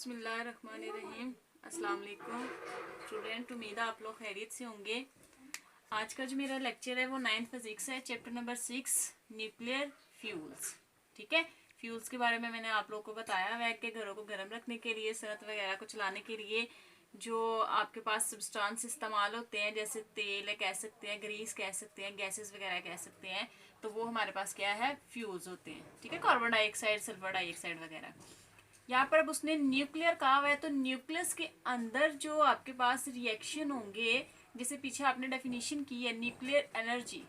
बिस्मिल्लाहिर्रहमानिर्रहीम। अस्सलाम वालेकुम स्टूडेंट, उम्मीद है आप लोग खैरियत से होंगे। आज का जो मेरा लेक्चर है वो 9th फिजिक्स है, चैप्टर नंबर 6 न्यूक्लियर फ्यूल्स। ठीक है, फ्यूल्स के बारे में मैंने आप लोगों को बताया हुआ है कि घरों को गर्म रखने के लिए, सनत वगैरह को चलाने के लिए जो आपके पास सब्सटेंस इस्तेमाल होते हैं, जैसे तेल कह सकते हैं, ग्रीस कह सकते हैं, गैसेस वगैरह कह सकते हैं, तो वो हमारे पास क्या है, फ्यूल्स होते हैं। ठीक है, कार्बन डाइऑक्साइड, सल्फर डाइऑक्साइड वगैरह। यहाँ पर अब उसने न्यूक्लियर कहा हुआ है, तो न्यूक्लियस के अंदर जो आपके पास रिएक्शन होंगे, जैसे पीछे आपने डेफिनेशन की है न्यूक्लियर एनर्जी।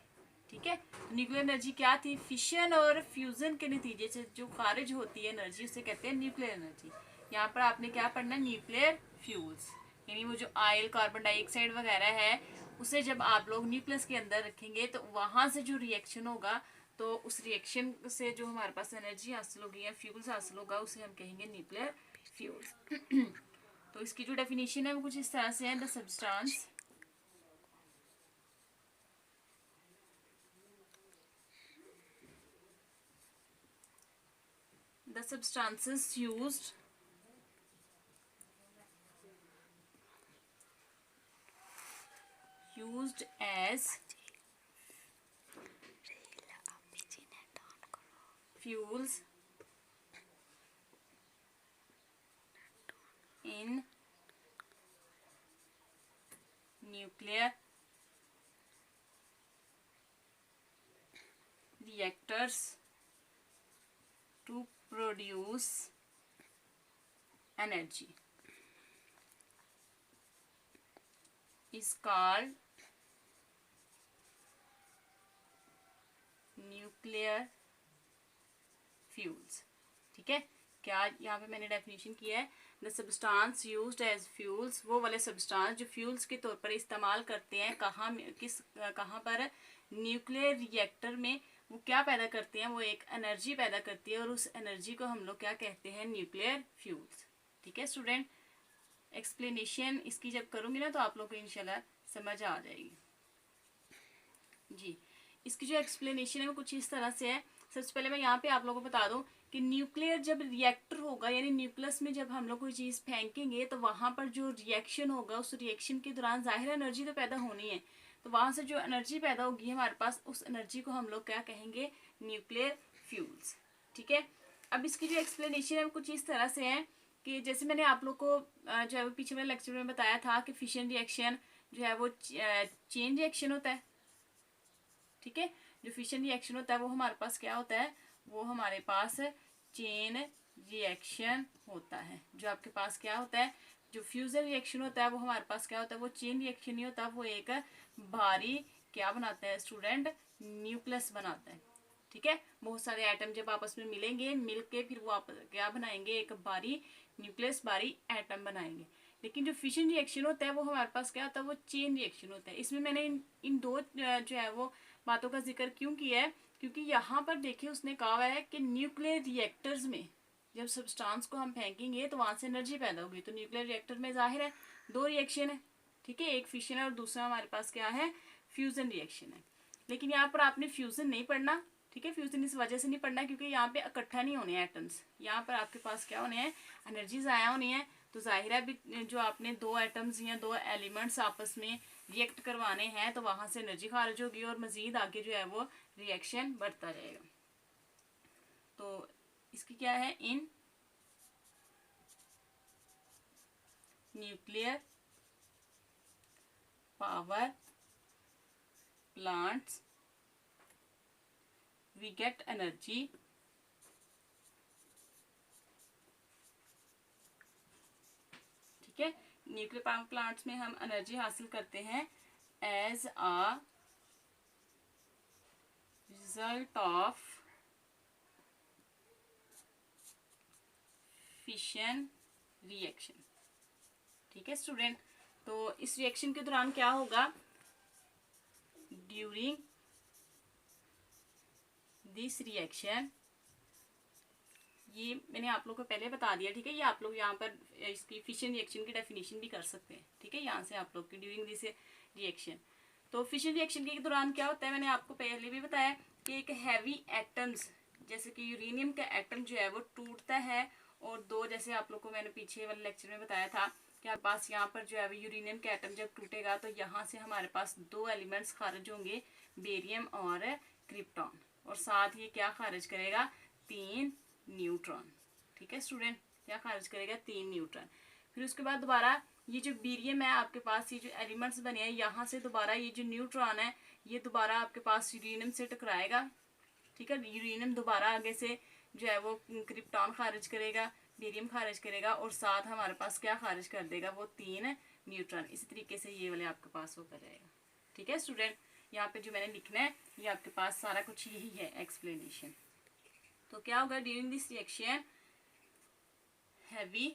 ठीक है, न्यूक्लियर एनर्जी क्या थी? फिशन और फ्यूजन के नतीजे से जो खारिज होती है एनर्जी, उसे कहते हैं न्यूक्लियर एनर्जी। यहाँ पर आपने क्या पढ़ना है? न्यूक्लियर फ्यूल्स, यानी वो जो ऑयल, कार्बन डाइऑक्साइड वगैरह है, उसे जब आप लोग न्यूक्लियस के अंदर रखेंगे तो वहां से जो रिएक्शन होगा, तो उस रिएक्शन से जो हमारे पास एनर्जी हासिल होगी या फ्यूल्स हासिल होगा, उसे हम कहेंगे न्यूक्लियर फ्यूल्स। तो इसकी जो डेफिनेशन है वो कुछ इस तरह से है। The substances used as fuels in nuclear reactors to produce energy is called nuclear fuels. ठीक है, क्या यहाँ पे मैंने डेफिनेशन किया है? The substance used as fuels, वो वाले सब्सटेंस जो फ्यूल्स के तौर पर इस्तेमाल करते हैं, कहाँ पर? न्यूक्लियर रिएक्टर में। वो क्या पैदा करते हैं? वो एक एनर्जी पैदा करती है, और उस एनर्जी को हम लोग क्या कहते हैं? Nuclear fuels. ठीक है स्टूडेंट, एक्सप्लेनेशन इसकी जब करूंगी ना तो आप लोग को इंशाल्लाह समझ आ जाएगी जी। इसकी जो एक्सप्लेनेशन है वो कुछ इस तरह से है। सबसे पहले मैं यहाँ पे आप लोगों को बता दूं कि न्यूक्लियर जब रिएक्टर होगा, यानी न्यूक्लियस में जब हम लोग कोई चीज फेंकेंगे, तो वहां पर जो रिएक्शन होगा, उस रिएक्शन के दौरान जाहिर एनर्जी तो पैदा होनी है। तो वहां से जो एनर्जी पैदा होगी हमारे पास, उस एनर्जी को हम लोग क्या कहेंगे? Nuclear fuels. ठीक है, अब इसकी जो एक्सप्लेनेशन है वो कुछ इस तरह से है कि जैसे मैंने आप लोग को जो है वो पीछे वाले लेक्चर में बताया था कि फिशन रिएक्शन जो है वो चेन रिएक्शन होता है। ठीक है, जो फिशन रिएक्शन होता है वो हमारे पास क्या होता है? वो हमारे पास चेन रिएक्शन होता है। जो आपके पास क्या होता है? जो फ्यूजन रिएक्शन होता है वो हमारे पास क्या होता है? वो चेन रिएक्शन नहीं होता, वो एक भारी क्या बनाता है स्टूडेंट? न्यूक्लियस बनाता है। ठीक है, बहुत सारे एटम जब आपस में मिलेंगे, मिल के फिर वो आप क्या बनाएंगे? एक भारी न्यूक्लियस, भारी एटम बनाएंगे। लेकिन जो फिशन रिएक्शन होता है वो हमारे पास क्या होता है? वो चेन रिएक्शन होता है। इसमें मैंने इन दो जो है वो बातों का जिक्र क्यों किया है? क्योंकि यहाँ पर देखिए उसने कहा हुआ है कि न्यूक्लियर रिएक्टर्स में जब सब्सटेंस को हम फेंकेंगे तो वहां से एनर्जी पैदा होगी। तो न्यूक्लियर रिएक्टर में जाहिर है दो रिएक्शन है। ठीक है, एक फिशन है और दूसरा हमारे पास क्या है? फ्यूजन रिएक्शन है। लेकिन यहाँ पर आपने फ्यूजन नहीं पढ़ना। ठीक है, फ्यूजन इस वजह से नहीं पढ़ना क्योंकि यहाँ पे इकट्ठा नहीं होने एटम्स। यहाँ पर आपके पास क्या होने हैं? एनर्जी ज़ाया होनी है। तो जाहिर है भी जो आपने दो एटम्स या दो एलिमेंट्स आपस में रिएक्ट करवाने हैं, तो वहां से एनर्जी खारिज होगी और मजीद आगे जो है वो रिएक्शन बढ़ता जाएगा। तो इसकी क्या है? In nuclear power plants we get energy ठीक है, न्यूक्लियर पावर प्लांट्स में हम एनर्जी हासिल करते हैं as a result of fission reaction. ठीक है स्टूडेंट, तो इस रिएक्शन के दौरान क्या होगा? ड्यूरिंग दिस रिएक्शन, ये मैंने आप लोग को पहले बता दिया। ठीक है, ये आप लोग यहाँ पर इसकी फिशन रिएक्शन की डेफिनेशन भी कर सकते हैं। ठीक है, यहाँ से आप लोग की ड्यूरिंग दिस रिएक्शन। तो फिशन रिएक्शन के दौरान क्या होता है? मैंने आपको पहले भी बताया कि एक हैवी एटम्स, जैसे कि यूरेनियम का एटम जो है वो टूटता है और 2 जैसे आप लोग को मैंने पीछे वाले लेक्चर में बताया था कि आपके पास यहाँ पर जो है यूरेनियम का एटम जब टूटेगा तो यहाँ से हमारे पास 2 एलिमेंट्स खारिज होंगे, बेरियम और क्रिप्टॉन, और साथ ही क्या खारिज करेगा, 3 न्यूट्रॉन। ठीक है स्टूडेंट, क्या खारिज करेगा, 3 न्यूट्रॉन। फिर उसके बाद दोबारा ये जो बेरियम है आपके पास, ये जो एलिमेंट्स बने हैं यहाँ से दोबारा ये जो न्यूट्रॉन है ये दोबारा आपके पास यूरेनियम से टकराएगा। ठीक है, यूरेनियम दोबारा आगे से जो है वो क्रिप्टॉन खारिज करेगा, बेरियम खारिज करेगा, और साथ हमारे पास क्या खारिज कर देगा, वो 3 न्यूट्रॉन। इसी तरीके से ये वाले आपके पास वो कर जाएगा। ठीक है स्टूडेंट, यहाँ पे जो मैंने लिखना है ये आपके पास सारा कुछ यही है एक्सप्लेनेशन। तो क्या होगा, during this reaction heavy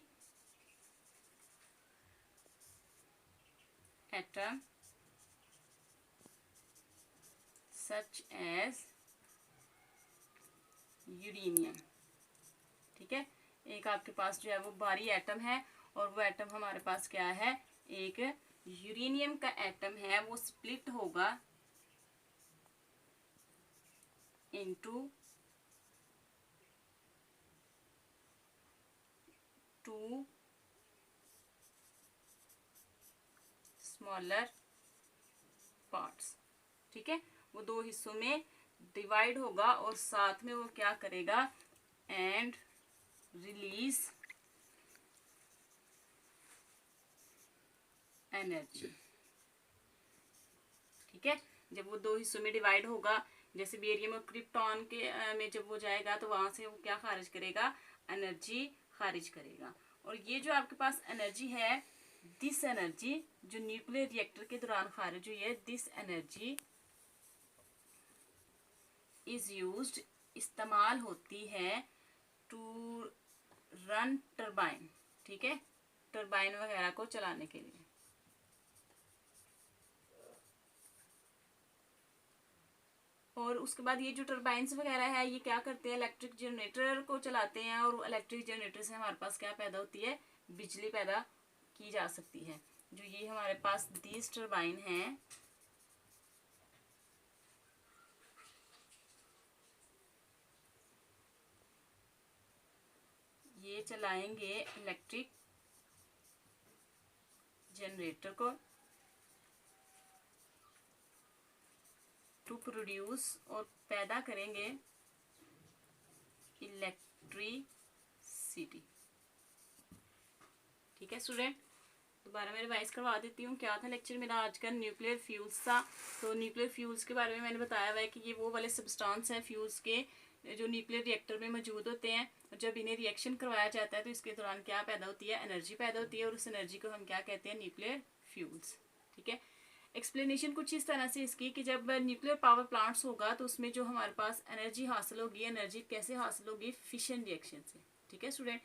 atom such as uranium. ठीक है, एक आपके पास जो है वो भारी एटम है और वो एटम हमारे पास क्या है, एक यूरेनियम का एटम है, वो स्प्लिट होगा इनटू 2 स्मॉलर पार्ट्स। ठीक है, वो 2 हिस्सों में डिवाइड होगा और साथ में वो क्या करेगा, एंड रिलीज एनर्जी। ठीक है, जब वो 2 हिस्सों में डिवाइड होगा, जैसे बेरियम और क्रिप्टॉन के में जब वो जाएगा तो वहां से वो क्या खारिज करेगा, एनर्जी खारिज करेगा। और ये जो आपके पास एनर्जी है, दिस एनर्जी जो न्यूक्लियर रिएक्टर के दौरान खारिज हुई है, दिस एनर्जी इज यूज्ड, इस्तेमाल होती है, टू रन टरबाइन। ठीक है, टरबाइन वगैरह को चलाने के लिए। और उसके बाद ये जो टरबाइंस वगैरह है ये क्या करते हैं, इलेक्ट्रिक जनरेटर को चलाते हैं, और इलेक्ट्रिक जनरेटर से हमारे पास क्या पैदा होती है, बिजली पैदा की जा सकती है। जो ये हमारे पास 20 टरबाइन हैं, ये चलाएंगे इलेक्ट्रिक जनरेटर को टू प्रोड्यूस, और पैदा करेंगे इलेक्ट्रिसिटी। ठीक है स्टूडेंट, दोबारा मैं रिवाइज करवा देती हूँ। क्या था लेक्चर मेरा आज का, न्यूक्लियर फ्यूल्स था। तो न्यूक्लियर फ्यूल्स के बारे में मैंने बताया हुआ है कि ये वो वाले सब्सटेंस हैं फ्यूल्स के जो न्यूक्लियर रिएक्टर में मौजूद होते हैं, और जब इन्हें रिएक्शन करवाया जाता है तो इसके दौरान क्या पैदा होती है, एनर्जी पैदा होती है, और उस एनर्जी को हम क्या कहते हैं, न्यूक्लियर फ्यूल्स। ठीक है, एक्सप्लेनेशन कुछ इस तरह से इसकी कि जब न्यूक्लियर पावर प्लांट्स होगा तो उसमें जो हमारे पास एनर्जी हासिल होगी, एनर्जी कैसे हासिल होगी, फिशन रिएक्शन से। ठीक है स्टूडेंट,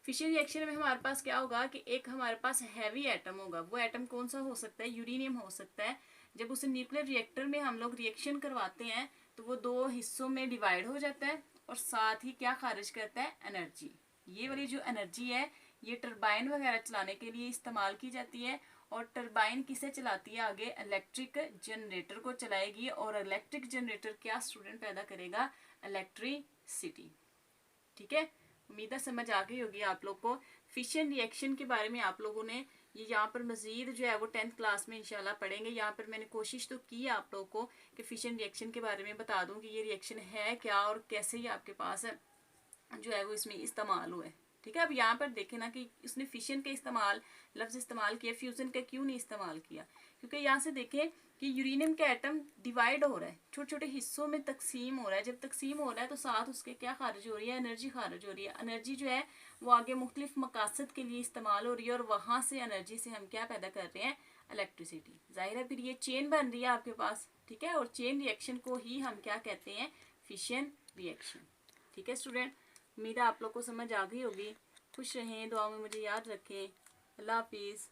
फिशन रिएक्शन में हमारे पास क्या होगा कि एक हमारे पास हैवी एटम होगा, वो एटम कौन सा हो सकता है, यूरेनियम हो सकता है। जब उसे न्यूक्लियर रिएक्टर में हम लोग रिएक्शन करवाते हैं तो वो 2 हिस्सों में डिवाइड हो जाता है, और साथ ही क्या खारिज करता है, एनर्जी। ये वाली जो एनर्जी है ये टरबाइन वगैरह चलाने के लिए इस्तेमाल की जाती है, और टरबाइन किसे चलाती है, आगे इलेक्ट्रिक जनरेटर को चलाएगी, और इलेक्ट्रिक जनरेटर क्या स्टूडेंट पैदा करेगा, इलेक्ट्रिसिटी। ठीक है, उम्मीद है समझ आ गई होगी आप लोग को। फिशन रिएक्शन के बारे में आप लोगों ने ये यहाँ पर मजीद जो है वो 10th क्लास में इंशाल्लाह पढ़ेंगे। यहाँ पर मैंने कोशिश तो की है आप लोगों को कि फिशन रिएक्शन के बारे में बता दूं कि ये रिएक्शन है क्या और कैसे ही आपके पास जो है वो इसमें इस्तेमाल हुआ है। ठीक है, अब यहाँ पर देखें ना कि उसने फिशन का इस्तेमाल, लफ्ज इस्तेमाल किया, फ्यूजन का क्यों नहीं इस्तेमाल किया, क्योंकि यहाँ से देखें कि यूरेनियम का एटम डिवाइड हो रहा है, छोटे छोटे हिस्सों में तकसीम हो रहा है। जब तकसीम हो रहा है तो साथ उसके क्या खारिज हो रही है, एनर्जी खारिज हो रही है। एनर्जी जो है वो आगे मुख्तलिफ मकासद के लिए इस्तेमाल हो रही है, और वहाँ से एनर्जी से हम क्या पैदा कर रहे हैं, इलेक्ट्रिसिटी। जाहिर है फिर ये चेन बन रही है आपके पास। ठीक है, और चेन रिएक्शन को ही हम क्या कहते हैं, फिशन रिएक्शन। ठीक है स्टूडेंट, उम्मीद है आप लोग को समझ आ गई होगी। खुश रहें, दुआ में मुझे याद रखें। अल्लाह हाफिज़।